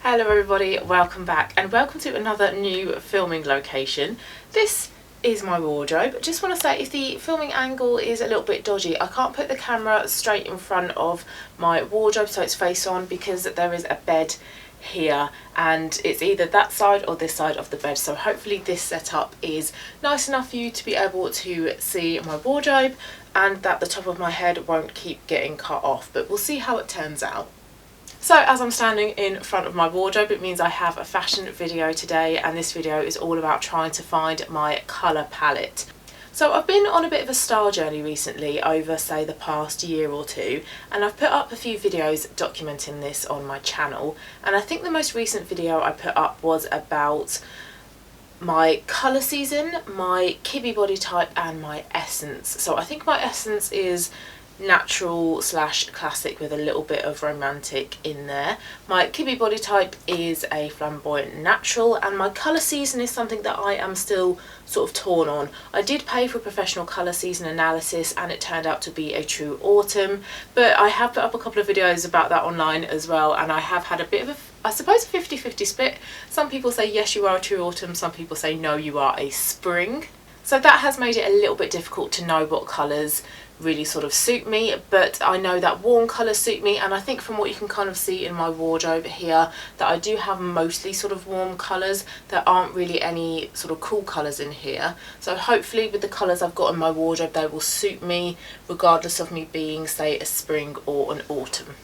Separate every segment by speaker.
Speaker 1: Hello everybody, welcome back and welcome to another new filming location. This is my wardrobe. Just want to say, if the filming angle is a little bit dodgy, I can't put the camera straight in front of my wardrobe so it's face on because there is a bed here and it's either that side or this side of the bed, so hopefully this setup is nice enough for you to be able to see my wardrobe and that the top of my head won't keep getting cut off, but we'll see how it turns out. So as I'm standing in front of my wardrobe, it means I have a fashion video today, and this video is all about trying to find my colour palette. So I've been on a bit of a style journey recently over, say, the past year or two, and I've put up a few videos documenting this on my channel, and I think the most recent video I put up was about my colour season, my Kiwi body type and my essence. So I think my essence is natural / classic with a little bit of romantic in there. My Kiwi body type is a flamboyant natural, and my colour season is something that I am still sort of torn on. I did pay for a professional colour season analysis and it turned out to be a true autumn, but I have put up a couple of videos about that online as well, and I have had a bit of a, I suppose, a 50-50 split. Some people say yes, you are a true autumn, some people say no, you are a spring. So that has made it a little bit difficult to know what colours really sort of suit me, but I know that warm colours suit me, and I think from what you can kind of see in my wardrobe here that I do have mostly sort of warm colours. There aren't really any sort of cool colours in here, so hopefully with the colours I've got in my wardrobe they will suit me regardless of me being, say, a spring or an autumn.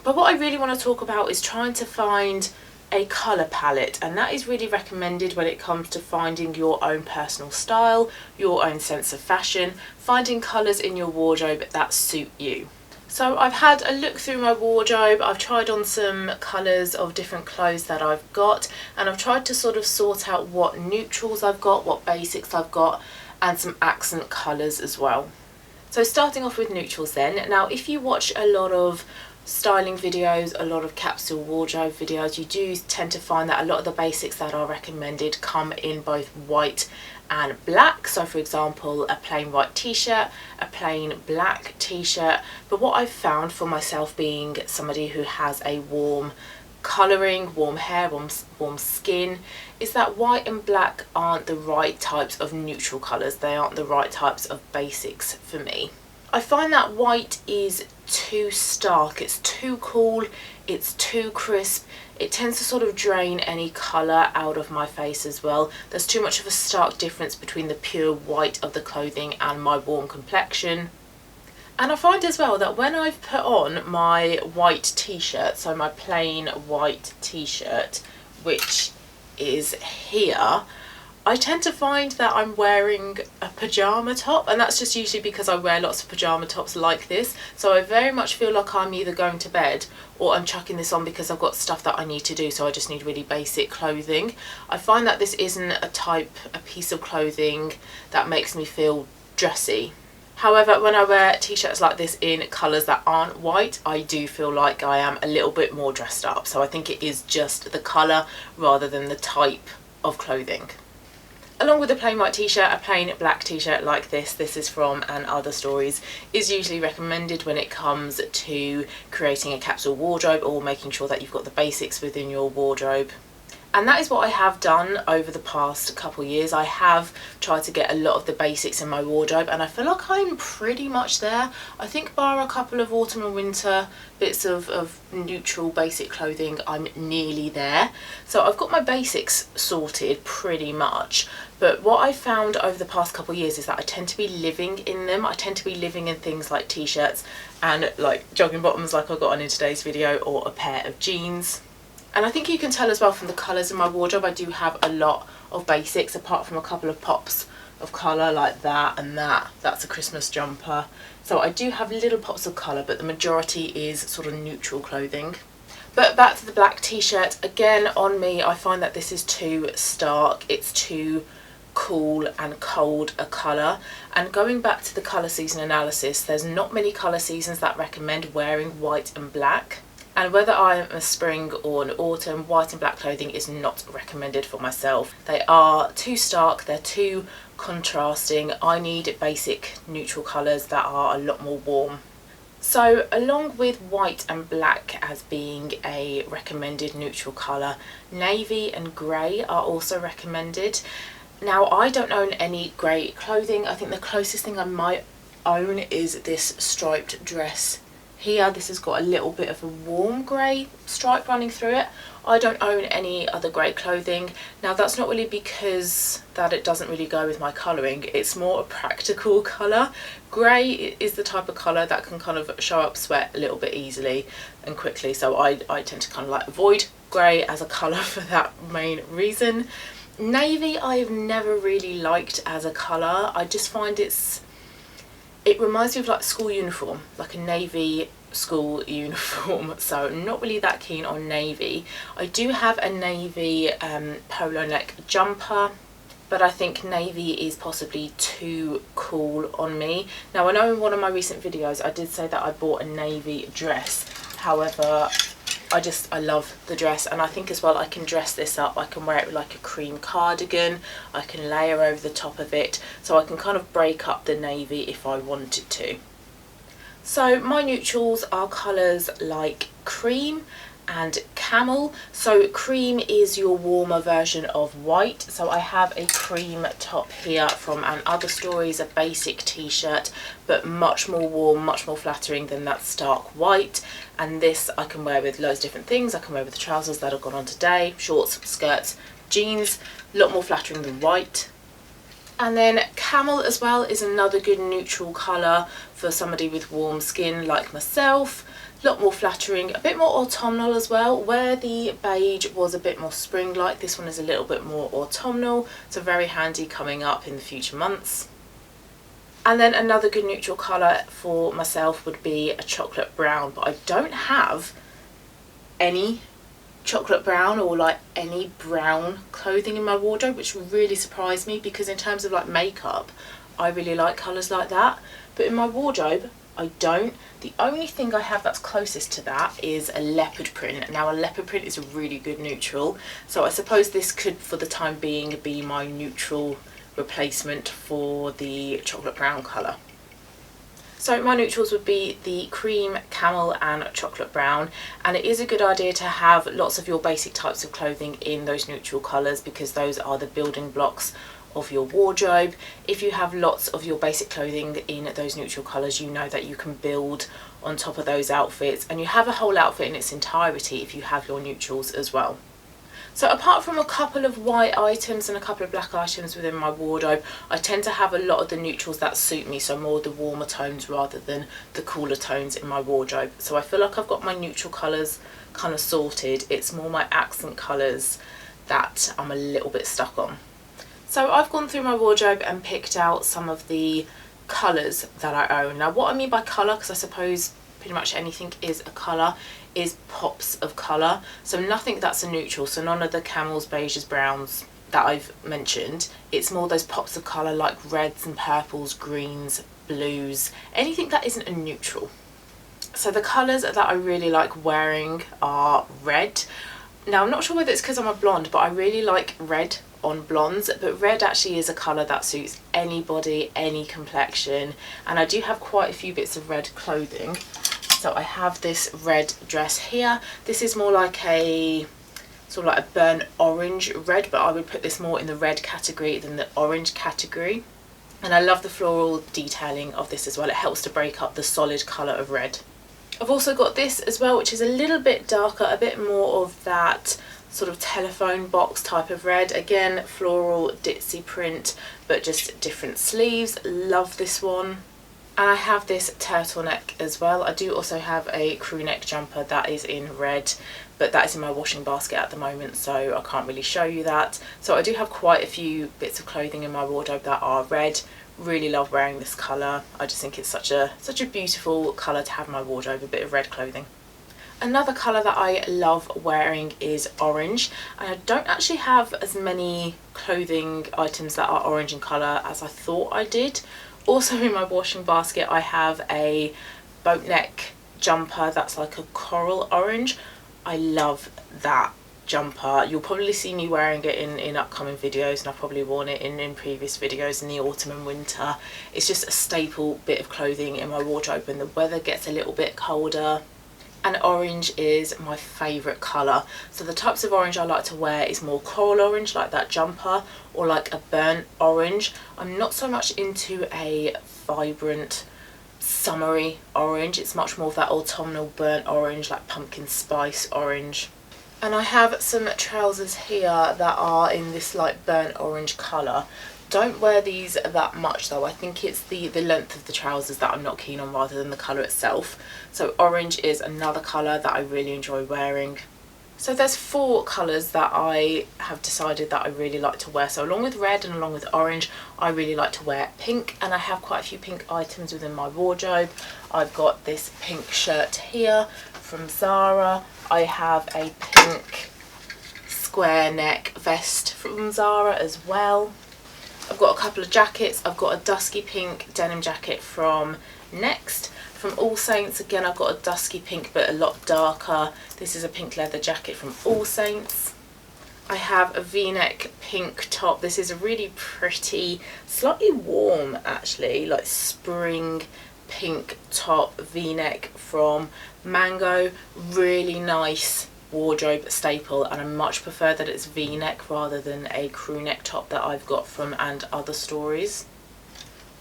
Speaker 1: But what I really want to talk about is trying to find a colour palette, and that is really recommended when it comes to finding your own personal style, your own sense of fashion, finding colours in your wardrobe that suit you. So I've had a look through my wardrobe, I've tried on some colours of different clothes that I've got, and I've tried to sort of sort out what neutrals I've got, what basics I've got, and some accent colours as well. So starting off with neutrals then. Now if you watch a lot of styling videos, a lot of capsule wardrobe videos, you do tend to find that a lot of the basics that are recommended come in both white and black. So for example, a plain white t-shirt, a plain black t-shirt. But what I've found for myself, being somebody who has a warm colouring, warm hair, warm skin, is that white and black aren't the right types of neutral colours. They aren't the right types of basics for me. I find that white is too stark, it's too cool, it's too crisp, it tends to sort of drain any colour out of my face as well. There's too much of a stark difference between the pure white of the clothing and my warm complexion. And I find as well that when I've put on my white t-shirt, so my plain white t-shirt, which is here, I tend to find that I'm wearing a pyjama top, and that's just usually because I wear lots of pyjama tops like this, so I very much feel like I'm either going to bed or I'm chucking this on because I've got stuff that I need to do, so I just need really basic clothing. I find that this isn't a piece of clothing that makes me feel dressy. However, when I wear t-shirts like this in colours that aren't white, I do feel like I am a little bit more dressed up, so I think it is just the colour rather than the type of clothing. Along with a plain white t-shirt, a plain black t-shirt like this is from And Other Stories, is usually recommended when it comes to creating a capsule wardrobe or making sure that you've got the basics within your wardrobe. And that is what I have done over the past couple of years. I have tried to get a lot of the basics in my wardrobe, and I feel like I'm pretty much there. I think bar a couple of autumn and winter bits of neutral basic clothing, I'm nearly there. So I've got my basics sorted pretty much, but what I found over the past couple of years is that I tend to be living in them. I tend to be living in things like t-shirts and like jogging bottoms like I got on in today's video, or a pair of jeans. And I think you can tell as well from the colours in my wardrobe, I do have a lot of basics apart from a couple of pops of colour like that and that. That's a Christmas jumper. So I do have little pops of colour, but the majority is sort of neutral clothing. But back to the black t-shirt, again on me I find that this is too stark, it's too cool and cold a colour. And going back to the colour season analysis, there's not many colour seasons that recommend wearing white and black. And whether I am a spring or an autumn, white and black clothing is not recommended for myself. They are too stark, they're too contrasting. I need basic neutral colours that are a lot more warm. So along with white and black as being a recommended neutral colour, navy and grey are also recommended. Now I don't own any grey clothing. I think the closest thing I might own is this striped dress here. This has got a little bit of a warm grey stripe running through it. I don't own any other grey clothing. Now that's not really because that it doesn't really go with my colouring, it's more a practical colour. Grey is the type of colour that can kind of show up sweat a little bit easily and quickly, so I tend to kind of like avoid grey as a colour for that main reason. Navy I've never really liked as a colour. I just find it reminds me of like school uniform, like a navy school uniform, so not really that keen on navy. I do have a navy polo neck jumper, but I think navy is possibly too cool on me. Now I know in one of my recent videos I did say that I bought a navy dress, however I love the dress, and I think as well I can dress this up. I can wear it with like a cream cardigan, I can layer over the top of it, so I can kind of break up the navy if I wanted to. So my neutrals are colours like cream and camel. So cream is your warmer version of white, so I have a cream top here from An Other Stories, a basic t-shirt, but much more warm, much more flattering than that stark white. And this I can wear with loads of different things. I can wear with the trousers that have gone on today, shorts, skirts, jeans, a lot more flattering than white. And then camel as well is another good neutral colour for somebody with warm skin like myself. A lot more flattering, a bit more autumnal as well. Where the beige was a bit more spring-like, this one is a little bit more autumnal, so very handy coming up in the future months. And then another good neutral colour for myself would be a chocolate brown, but I don't have any chocolate brown or like any brown clothing in my wardrobe, which really surprised me because in terms of like makeup I really like colours like that, but in my wardrobe I don't. The only thing I have that's closest to that is a leopard print. Now a leopard print is a really good neutral, so I suppose this could for the time being be my neutral replacement for the chocolate brown colour. So my neutrals would be the cream, camel and chocolate brown, and it is a good idea to have lots of your basic types of clothing in those neutral colours because those are the building blocks of your wardrobe. If you have lots of your basic clothing in those neutral colours, you know that you can build on top of those outfits, and you have a whole outfit in its entirety if you have your neutrals as well. So apart from a couple of white items and a couple of black items within my wardrobe, I tend to have a lot of the neutrals that suit me, so more the warmer tones rather than the cooler tones in my wardrobe. So I feel like I've got my neutral colours kind of sorted. It's more my accent colours that I'm a little bit stuck on. So I've gone through my wardrobe and picked out some of the colours that I own. Now what I mean by colour, because I suppose pretty much anything is a colour, is pops of colour. So nothing that's a neutral, so none of the camels, beiges, browns that I've mentioned. It's more those pops of colour like reds and purples, greens, blues, anything that isn't a neutral. So the colours that I really like wearing are red. Now I'm not sure whether it's because I'm a blonde, but I really like red on blondes, but red actually is a colour that suits anybody, any complexion, and I do have quite a few bits of red clothing. So I have this red dress here. This is more like a sort of like a burnt orange red, but I would put this more in the red category than the orange category. And I love the floral detailing of this as well. It helps to break up the solid colour of red. I've also got this as well, which is a little bit darker, a bit more of that sort of telephone box type of red. Again, floral ditzy print, but just different sleeves. Love this one. And I have this turtleneck as well. I do also have a crew neck jumper that is in red, but that is in my washing basket at the moment, so I can't really show you that. So I do have quite a few bits of clothing in my wardrobe that are red. Really love wearing this colour. I just think it's such a beautiful colour to have in my wardrobe, a bit of red clothing. Another colour that I love wearing is orange, and I don't actually have as many clothing items that are orange in colour as I thought I did. Also in my washing basket I have a boat neck jumper that's like a coral orange. I love that jumper. You'll probably see me wearing it in upcoming videos, and I've probably worn it in previous videos in the autumn and winter. It's just a staple bit of clothing in my wardrobe when the weather gets a little bit colder. And orange is my favourite colour. So the types of orange I like to wear is more coral orange, like that jumper, or like a burnt orange. I'm not so much into a vibrant summery orange. It's much more of that autumnal burnt orange, like pumpkin spice orange. And I have some trousers here that are in this like burnt orange colour. Don't wear these that much though. I think it's the length of the trousers that I'm not keen on rather than the colour itself. So orange is another colour that I really enjoy wearing. So there's 4 colours that I have decided that I really like to wear. So along with red and along with orange, I really like to wear pink, and I have quite a few pink items within my wardrobe. I've got this pink shirt here from Zara. I have a pink square neck vest from Zara as well. I've got a couple of jackets. I've got a dusky pink denim jacket from Next. From All Saints, again, I've got a dusky pink but a lot darker. This is a pink leather jacket from All Saints. I have a v-neck pink top. This is a really pretty, slightly warm actually, like spring pink top v-neck from Mango. Really nice wardrobe staple, and I much prefer that it's v-neck rather than a crew neck top that I've got from And Other Stories.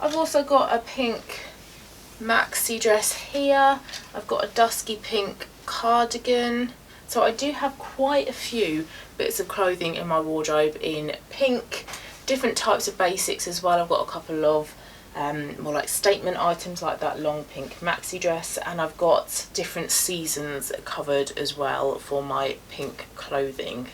Speaker 1: I've also got a pink maxi dress here. I've got a dusky pink cardigan. So I do have quite a few bits of clothing in my wardrobe in pink, different types of basics as well. I've got a couple of more like statement items like that long pink maxi dress, and I've got different seasons covered as well for my pink clothing.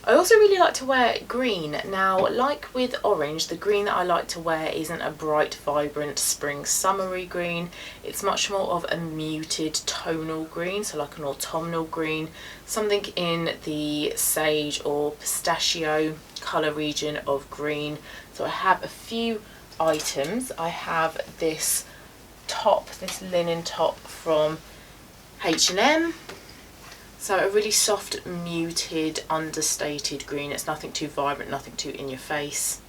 Speaker 1: I also really like to wear green. Now, like with orange, the green that I like to wear isn't a bright, vibrant spring summery green. It's much more of a muted tonal green, so like an autumnal green, something in the sage or pistachio colour region of green. So I have a few items. I have this top, this linen top from H&M. So a really soft, muted, understated green. It's nothing too vibrant, nothing too in your face.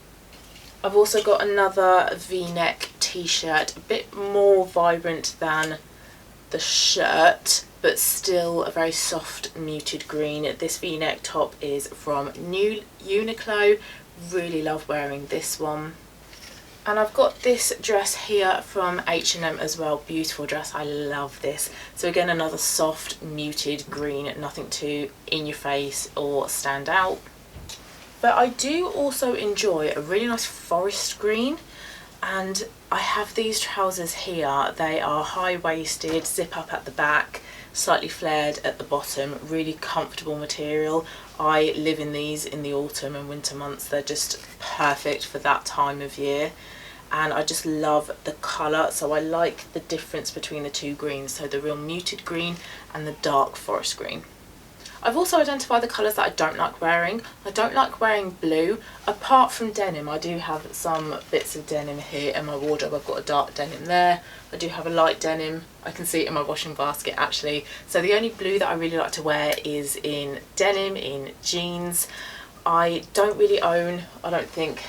Speaker 1: I've also got another v-neck t-shirt, a bit more vibrant than the shirt, but still a very soft, muted green. This v-neck top is from Uniqlo. Really love wearing this one. And I've got this dress here from H&M as well. Beautiful dress, I love this. So again, another soft, muted green, nothing too in your face or stand out. But I do also enjoy a really nice forest green, and I have these trousers here. They are high-waisted, zip up at the back, slightly flared at the bottom, really comfortable material. I live in these in the autumn and winter months. They're just perfect for that time of year, and I just love the colour. So I like the difference between the two greens, so the real muted green and the dark forest green. I've also identified the colours that I don't like wearing. I don't like wearing blue. Apart from denim, I do have some bits of denim here in my wardrobe. I've got a dark denim there. I do have a light denim. I can see it in my washing basket actually. So the only blue that I really like to wear is in denim, in jeans. I don't really own, I don't think,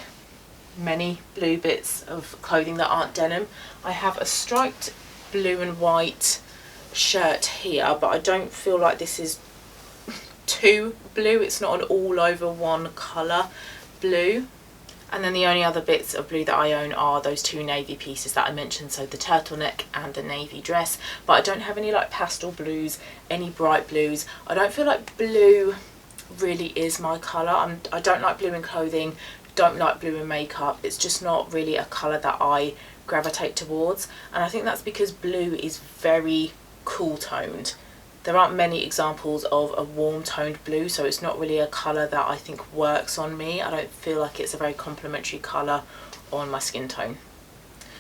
Speaker 1: many blue bits of clothing that aren't denim. I have a striped blue and white shirt here, but I don't feel like this is too blue. It's not an all over one colour blue. And then the only other bits of blue that I own are those two navy pieces that I mentioned, so the turtleneck and the navy dress. But I don't have any like pastel blues, any bright blues. I don't feel like blue really is my colour. I don't like blue in clothing, don't like blue in makeup. It's just not really a colour that I gravitate towards, and I think that's because blue is very cool toned. There aren't many examples of a warm toned blue, so it's not really a colour that I think works on me. I don't feel like it's a very complementary colour on my skin tone.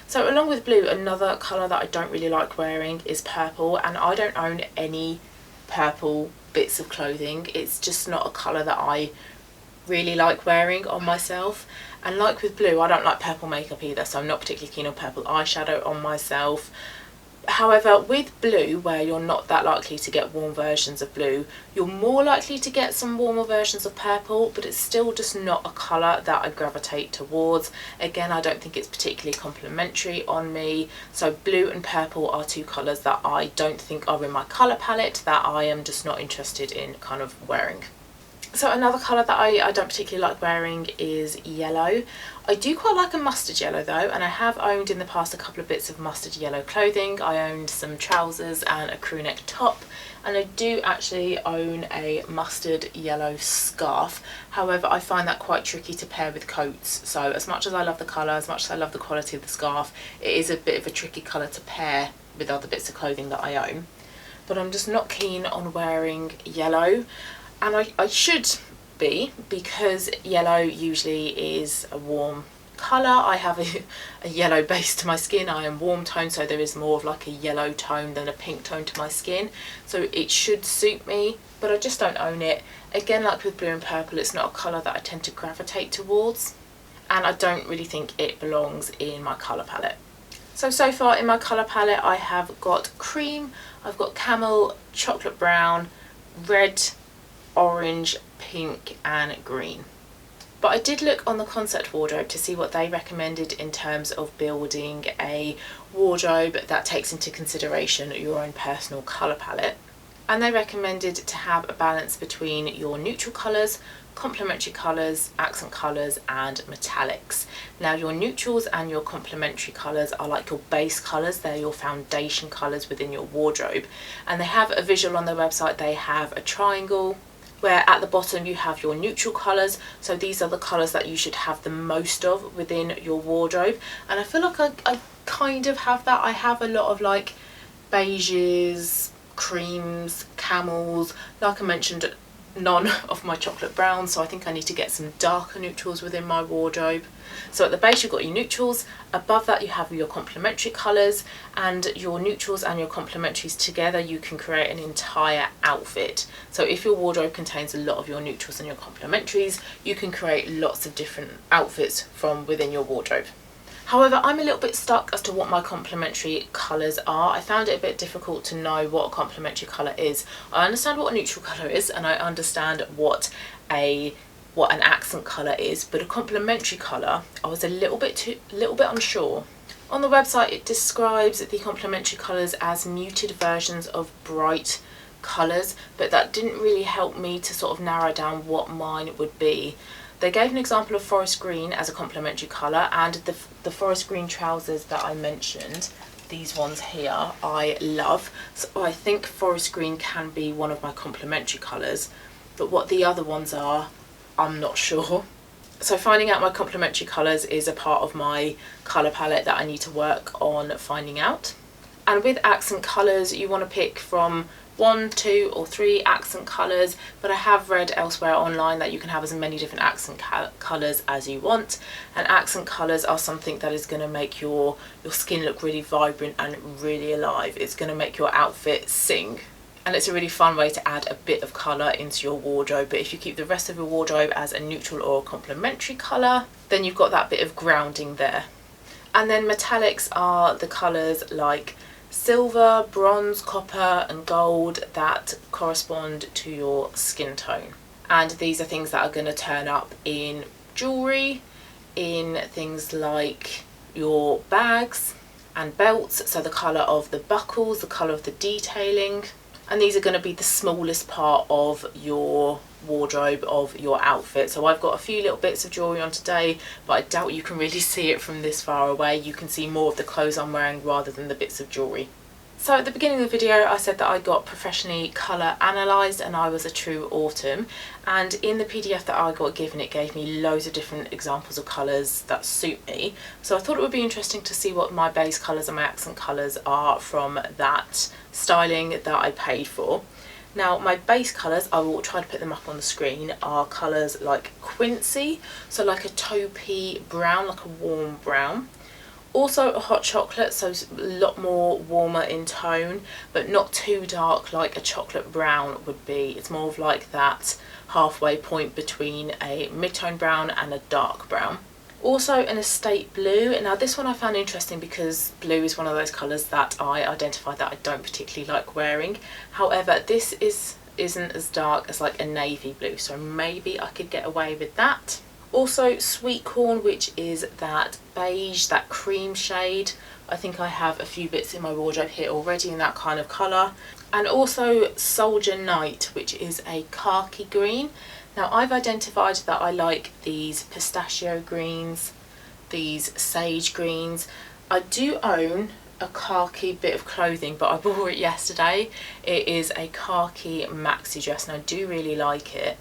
Speaker 1: So along with blue, another colour that I don't really like wearing is purple, and I don't own any purple bits of clothing. It's just not a colour that I really like wearing on myself. And like with blue, I don't like purple makeup either, so I'm not particularly keen on purple eyeshadow on myself. However, with blue, where you're not that likely to get warm versions of blue, you're more likely to get some warmer versions of purple, but it's still just not a colour that I gravitate towards. Again, I don't think it's particularly complementary on me. So blue and purple are two colours that I don't think are in my colour palette, that I am just not interested in kind of wearing. So another colour that I don't particularly like wearing is yellow. I do quite like a mustard yellow though, and I have owned in the past a couple of bits of mustard yellow clothing. I owned some trousers and a crew neck top, and I do actually own a mustard yellow scarf. However, I find that quite tricky to pair with coats. So as much as I love the colour, as much as I love the quality of the scarf, it is a bit of a tricky colour to pair with other bits of clothing that I own. But I'm just not keen on wearing yellow. And I should be, because yellow usually is a warm colour. I have a yellow base to my skin. I am warm toned, so there is more of like a yellow tone than a pink tone to my skin. So it should suit me, but I just don't own it. Again, like with blue and purple, it's not a colour that I tend to gravitate towards. And I don't really think it belongs in my colour palette. So far in my colour palette, I have got cream, I've got camel, chocolate brown, red, orange, pink and green. But I did look on the concept wardrobe to see what they recommended in terms of building a wardrobe that takes into consideration your own personal colour palette. And they recommended to have a balance between your neutral colours, complementary colours, accent colours and metallics. Now your neutrals and your complementary colours are like your base colours, they're your foundation colours within your wardrobe. And they have a visual on their website. They have a triangle where at the bottom you have your neutral colours, so these are the colours that you should have the most of within your wardrobe. And I feel like I kind of have that. I have a lot of like beiges, creams, camels, like I mentioned, none of my chocolate browns, so I think I need to get some darker neutrals within my wardrobe. So at the base you've got your neutrals, above that you have your complementary colours, and your neutrals and your complementaries together you can create an entire outfit. So if your wardrobe contains a lot of your neutrals and your complementaries, you can create lots of different outfits from within your wardrobe. However, I'm a little bit stuck as to what my complementary colours are. I found it a bit difficult to know what a complementary colour is. I understand what a neutral colour is, and I understand what an accent colour is, but a complementary colour, I was a little bit unsure. On the website it describes the complementary colours as muted versions of bright colours, but that didn't really help me to sort of narrow down what mine would be. They gave an example of forest green as a complementary colour, and the forest green trousers that I mentioned, these ones here, I love. So I think forest green can be one of my complementary colours, but what the other ones are, I'm not sure. So finding out my complementary colours is a part of my colour palette that I need to work on finding out. And with accent colours, you want to pick from 1, 2 or 3 accent colours, but I have read elsewhere online that you can have as many different accent colours as you want, and accent colours are something that is going to make your skin look really vibrant and really alive. It's going to make your outfit sing, and it's a really fun way to add a bit of colour into your wardrobe. But if you keep the rest of your wardrobe as a neutral or a complementary colour, then you've got that bit of grounding there. And then metallics are the colours like silver, bronze, copper and gold that correspond to your skin tone. And these are things that are going to turn up in jewellery, in things like your bags and belts, so the colour of the buckles, the colour of the detailing. And these are going to be the smallest part of your wardrobe, of your outfit. So I've got a few little bits of jewellery on today, but I doubt you can really see it from this far away. You can see more of the clothes I'm wearing rather than the bits of jewellery. So at the beginning of the video I said that I got professionally colour analysed and I was a true autumn, and in the PDF that I got given it gave me loads of different examples of colours that suit me. So I thought it would be interesting to see what my base colours and my accent colours are from that styling that I paid for. Now my base colours, I will try to put them up on the screen, are colours like quincy, so like a taupey brown, like a warm brown. Also a hot chocolate, so a lot more warmer in tone, but not too dark like a chocolate brown would be. It's more of like that halfway point between a mid-tone brown and a dark brown. Also an estate blue. Now this one I found interesting because blue is one of those colours that I identified that I don't particularly like wearing. However, this isn't as dark as like a navy blue, so maybe I could get away with that. Also sweet corn, which is that beige, that cream shade. I think I have a few bits in my wardrobe here already in that kind of colour. And also soldier night, which is a khaki green. Now I've identified that I like these pistachio greens, these sage greens. I do own a khaki bit of clothing, but I wore it yesterday. It is a khaki maxi dress and I do really like it.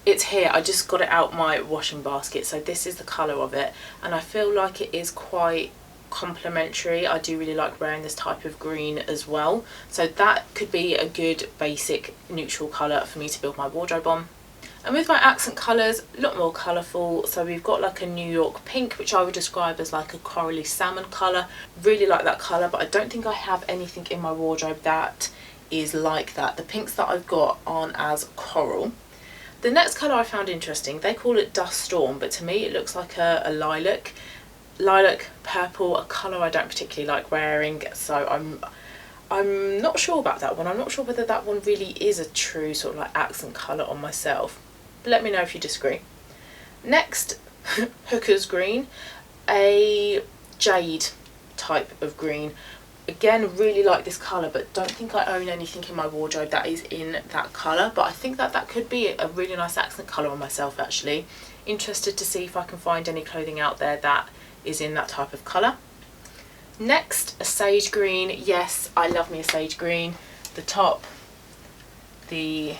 Speaker 1: It's here, I just got it out my washing basket, so this is the colour of it, and I feel like it is quite complementary. I do really like wearing this type of green as well, so that could be a good basic neutral colour for me to build my wardrobe on. And with my accent colours, a lot more colourful, so we've got like a New York pink, which I would describe as like a corally salmon colour. Really like that colour, but I don't think I have anything in my wardrobe that is like that. The pinks that I've got aren't as coral. The next colour I found interesting, they call it Dust Storm, but to me it looks like a lilac. Lilac purple, a colour I don't particularly like wearing, so I'm not sure about that one. I'm not sure whether that one really is a true sort of like accent colour on myself. But let me know if you disagree. Next, Hooker's green, a jade type of green. Again, really like this colour, but don't think I own anything in my wardrobe that is in that colour. But I think that that could be a really nice accent colour on myself actually. Interested to see if I can find any clothing out there that is in that type of colour. Next, a sage green. Yes, I love me a sage green. The top, the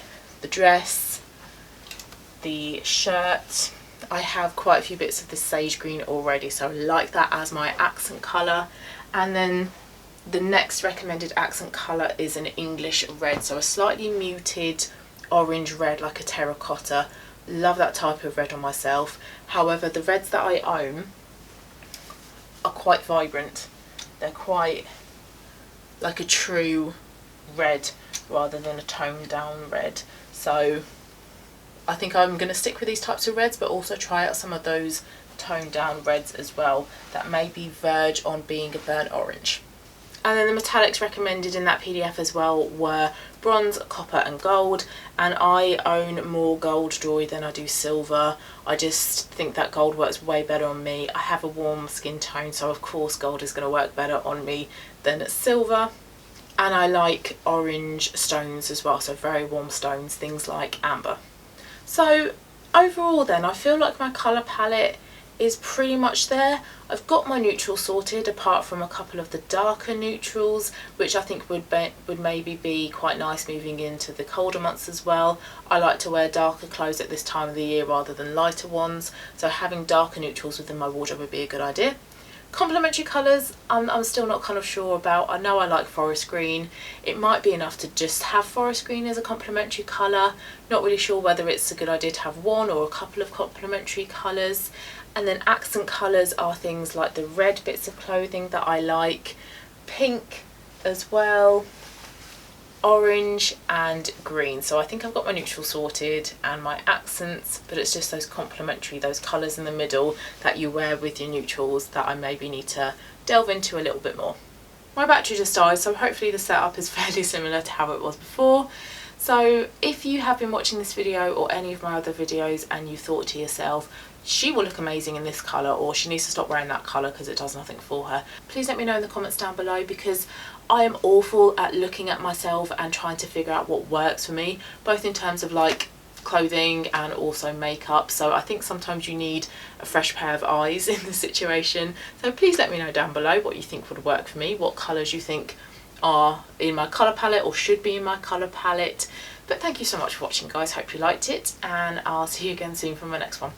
Speaker 1: dress, the shirt. I have quite a few bits of this sage green already, so I like that as my accent colour. And then the next recommended accent colour is an English red, so a slightly muted orange red, like a terracotta. Love that type of red on myself. However, the reds that I own are quite vibrant. They're quite like a true red rather than a toned down red. So I think I'm going to stick with these types of reds, but also try out some of those toned down reds as well that maybe verge on being a burnt orange. And then the metallics recommended in that PDF as well were bronze, copper and gold, and I own more gold jewellery than I do silver. I just think that gold works way better on me. I have a warm skin tone, so of course gold is going to work better on me than silver. And I like orange stones as well, so very warm stones, things like amber. So overall then, I feel like my colour palette is pretty much there. I've got my neutrals sorted, apart from a couple of the darker neutrals, which I think would maybe be quite nice moving into the colder months as well. I like to wear darker clothes at this time of the year rather than lighter ones, so having darker neutrals within my wardrobe would be a good idea. Complementary colours, I'm still not kind of sure about. I know I like forest green. It might be enough to just have forest green as a complementary colour. Not really sure whether it's a good idea to have one or a couple of complementary colours. And then accent colours are things like the red bits of clothing that I like, pink as well, orange and green. So I think I've got my neutral sorted and my accents, but it's just those complementary, those colours in the middle that you wear with your neutrals that I maybe need to delve into a little bit more. My battery just died, so hopefully the setup is fairly similar to how it was before. So if you have been watching this video or any of my other videos and you thought to yourself, she will look amazing in this colour, or she needs to stop wearing that colour because it does nothing for her, please let me know in the comments down below, because I am awful at looking at myself and trying to figure out what works for me, both in terms of like clothing and also makeup. So I think sometimes you need a fresh pair of eyes in the situation. So please let me know down below what you think would work for me, what colours you think are in my colour palette or should be in my colour palette. But thank you so much for watching guys, hope you liked it, and I'll see you again soon for my next one.